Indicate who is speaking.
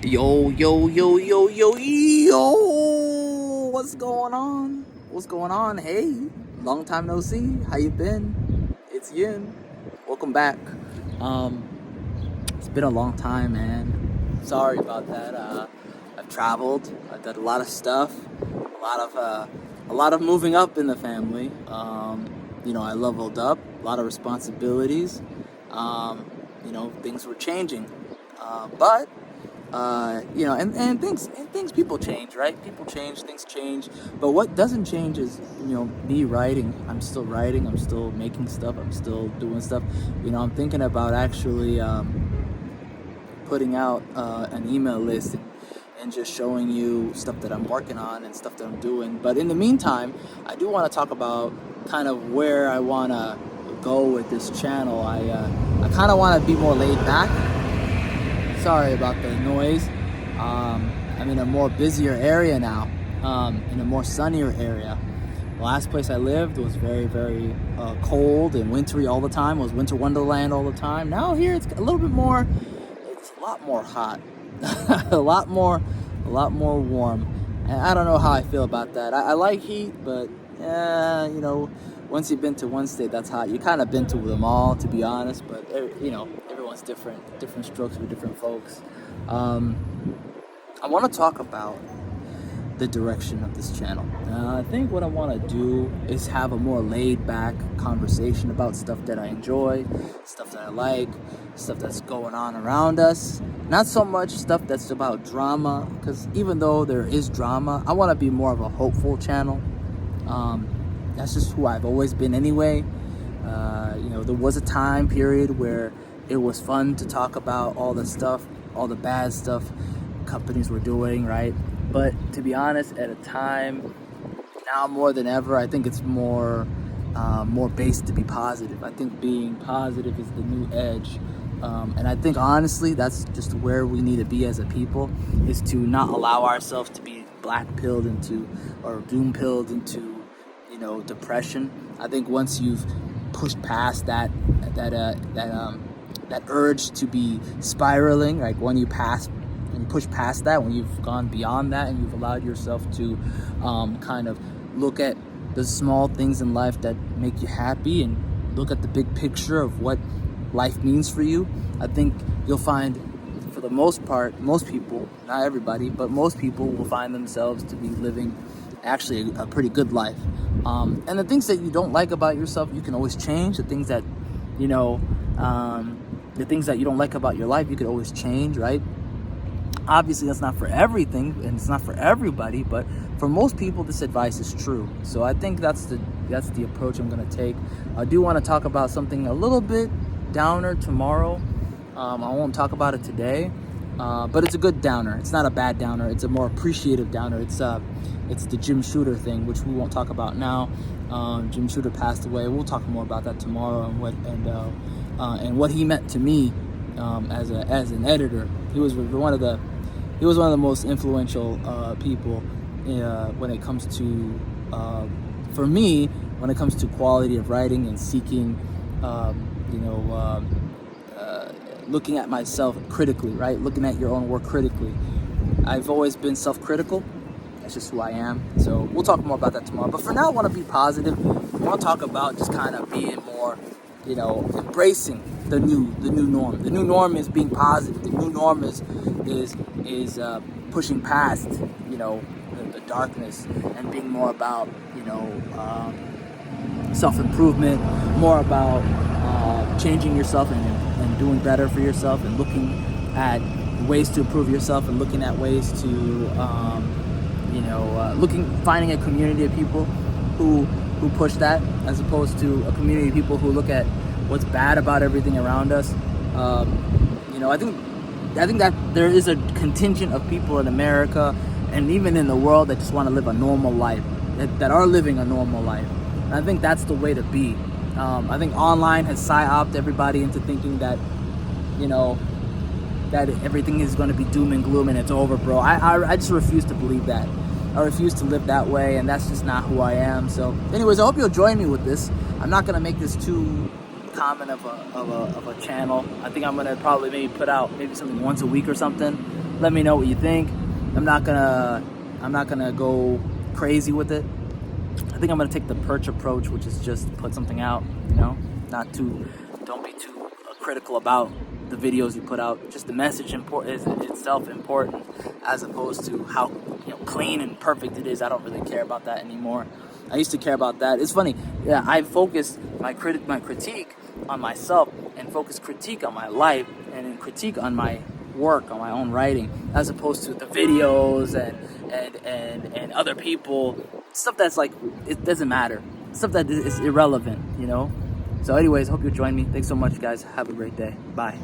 Speaker 1: Yo, yo, yo, yo, yo, yo! What's going on? What's going on? Hey, long time no see. How you been? It's Yin. Welcome back. Um, it's been a long time, man. Sorry about that. I've traveled. I've done a lot of stuff. A lot of moving up in the family. I leveled up. A lot of responsibilities. Things were changing. But and things people change, right? People change, things change. But what doesn't change is, me writing. I'm still writing. I'm still making stuff. I'm still doing stuff. I'm thinking about actually putting out an email list and just showing you stuff that I'm working on and stuff that I'm doing. But in the meantime, I do want to talk about kind of where I want to go with this channel. I kind of want to be more laid back. Sorry about the noise. I'm in a more busier area now, in a more sunnier area. The last place I lived was very, very cold and wintry all the time. It was winter wonderland all the time. Now here it's a little bit more, it's a lot more hot, a lot more warm. And I don't know how I feel about that. I like heat, but once you've been to one state that's hot, you kind of been to them all, to be honest. But everyone's different strokes for different folks. I want to talk about the direction of this channel. I think what I want to do is have a more laid back conversation about stuff that I enjoy, stuff that I like, stuff that's going on around us. Not so much stuff that's about drama, because even though there is drama, I want to be more of a hopeful channel. That's just who I've always been anyway. There was a time period where it was fun to talk about all the stuff, all the bad stuff companies were doing, right? But to be honest, at a time now more than ever, I think it's more based to be positive. I think being positive is the new edge. And I think honestly, that's just where we need to be as a people, is to not allow ourselves to be black-pilled into or doom-pilled into, depression. I think once you've pushed past that urge to be spiraling, like when you push past that, when you've gone beyond that and you've allowed yourself to kind of look at the small things in life that make you happy and look at the big picture of what life means for you, I think you'll find, for the most part, most people, not everybody, but most people will find themselves to be living actually a pretty good life. And the things that you don't like about yourself, you can always change. The things that, the things that you don't like about your life, you can always change, right? Obviously, that's not for everything, and it's not for everybody, but for most people, this advice is true. So I think that's the approach I'm going to take. I do want to talk about something a little bit downer tomorrow. I won't talk about it today, but it's a good downer. It's not a bad downer. It's a more appreciative downer. It's the Jim Shooter thing, which we won't talk about now. Jim Shooter passed away. We'll talk more about that tomorrow and what he meant to me as an editor. He was one of the most influential people when it comes to, for me, when it comes to quality of writing and seeking, looking at myself critically, right? Looking at your own work critically. I've always been self-critical. That's just who I am. So we'll talk more about that tomorrow. But for now, I want to be positive. I want to talk about just kind of being more, embracing the new norm. The new norm is being positive. The new norm is pushing past, the darkness and being more about, self-improvement, more about changing yourself and doing better for yourself, and looking at ways to improve yourself, and looking at ways to, finding a community of people who push that, as opposed to a community of people who look at what's bad about everything around us. I think that there is a contingent of people in America and even in the world that just want to live a normal life, that are living a normal life. And I think that's the way to be. I think online has psyoped everybody into thinking that, that everything is going to be doom and gloom and it's over, bro. I just refuse to believe that. I refuse to live that way, and that's just not who I am. So anyways, I hope you'll join me with this. I'm not going to make this too common of a channel. I think I'm going to probably maybe put out maybe something once a week or something. Let me know what you think. I'm not gonna go crazy with it. I think I'm gonna take the perch approach, which is just put something out, you know, don't be too critical about the videos you put out. Just the message is itself important, as opposed to how clean and perfect it is. I don't really care about that anymore. I used to care about that. It's funny. Yeah, I focused my critique on myself, and focus critique on my life, and critique on my work, on my own writing, as opposed to the videos and other people, stuff that's like, it doesn't matter, stuff that is irrelevant, So anyways, hope you join me. Thanks so much, guys. Have a great day. Bye.